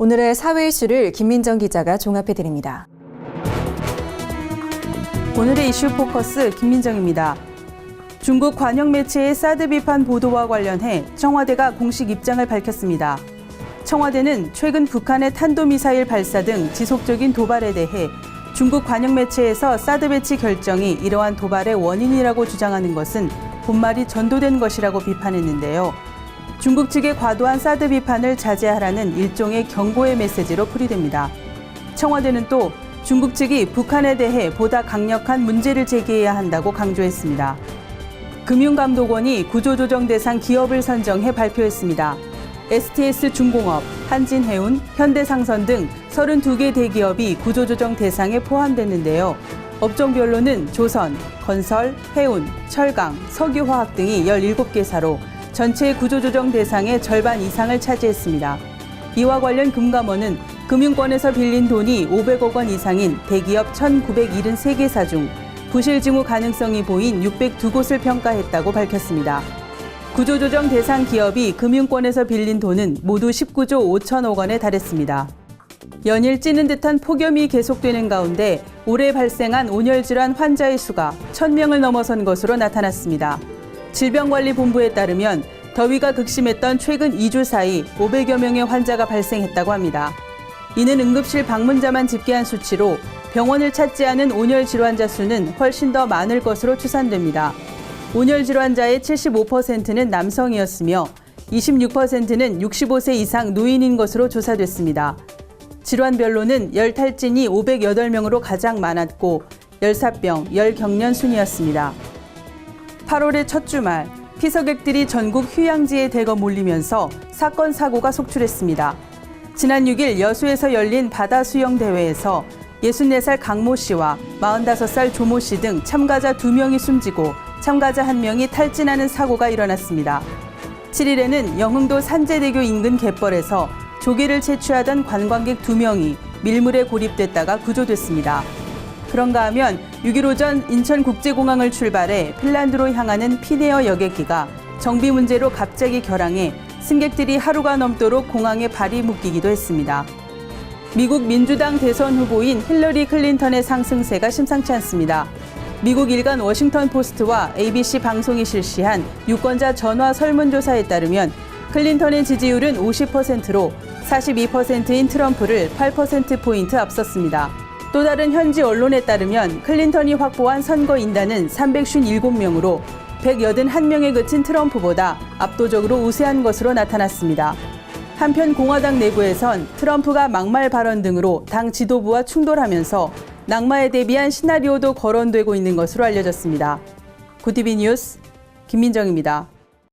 오늘의 사회 이슈를 김민정 기자가 종합해드립니다. 오늘의 이슈 포커스 김민정입니다. 중국 관영 매체의 사드 비판 보도와 관련해 청와대가 공식 입장을 밝혔습니다. 청와대는 최근 북한의 탄도미사일 발사 등 지속적인 도발에 대해 중국 관영 매체에서 사드 배치 결정이 이러한 도발의 원인이라고 주장하는 것은 본말이 전도된 것이라고 비판했는데요. 중국 측의 과도한 사드 비판을 자제하라는 일종의 경고의 메시지로 풀이됩니다. 청와대는 또 중국 측이 북한에 대해 보다 강력한 문제를 제기해야 한다고 강조했습니다. 금융감독원이 구조조정 대상 기업을 선정해 발표했습니다. STS중공업, 한진해운, 현대상선 등 32개 대기업이 구조조정 대상에 포함됐는데요. 업종별로는 조선, 건설, 해운, 철강, 석유화학 등이 17개사로 전체 구조조정 대상의 절반 이상을 차지했습니다. 이와 관련 금감원은 금융권에서 빌린 돈이 500억 원 이상인 대기업 1973개사 중 부실 징후 가능성이 보인 602곳을 평가했다고 밝혔습니다. 구조조정 대상 기업이 금융권에서 빌린 돈은 모두 19조 5천억 원에 달했습니다. 연일 찌는 듯한 폭염이 계속되는 가운데 올해 발생한 온열질환 환자의 수가 1,000명을 넘어선 것으로 나타났습니다. 질병관리본부에 따르면 더위가 극심했던 최근 2주 사이 500여 명의 환자가 발생했다고 합니다. 이는 응급실 방문자만 집계한 수치로 병원을 찾지 않은 온열 질환자 수는 훨씬 더 많을 것으로 추산됩니다. 온열 질환자의 75%는 남성이었으며 26%는 65세 이상 노인인 것으로 조사됐습니다. 질환별로는 열탈진이 508명으로 가장 많았고 열사병, 열경련 순이었습니다. 8월의 첫 주말, 피서객들이 전국 휴양지에 대거 몰리면서 사건 사고가 속출했습니다. 지난 6일 여수에서 열린 바다 수영 대회에서 64살 강모 씨와 45살 조모 씨 등 참가자 2명이 숨지고 참가자 1명이 탈진하는 사고가 일어났습니다. 7일에는 영흥도 산재대교 인근 갯벌에서 조개를 채취하던 관광객 2명이 밀물에 고립됐다가 구조됐습니다. 그런가 하면 6일 오전 인천국제공항을 출발해 핀란드로 향하는 피네어 여객기가 정비 문제로 갑자기 결항해 승객들이 하루가 넘도록 공항에 발이 묶이기도 했습니다. 미국 민주당 대선 후보인 힐러리 클린턴의 상승세가 심상치 않습니다. 미국 일간 워싱턴 포스트와 ABC 방송이 실시한 유권자 전화 설문조사에 따르면 클린턴의 지지율은 50%로 42%인 트럼프를 8%포인트 앞섰습니다. 또 다른 현지 언론에 따르면 클린턴이 확보한 선거인단은 357명으로 181명에 그친 트럼프보다 압도적으로 우세한 것으로 나타났습니다. 한편 공화당 내부에선 트럼프가 막말 발언 등으로 당 지도부와 충돌하면서 낙마에 대비한 시나리오도 거론되고 있는 것으로 알려졌습니다. 굿티비 뉴스 김민정입니다.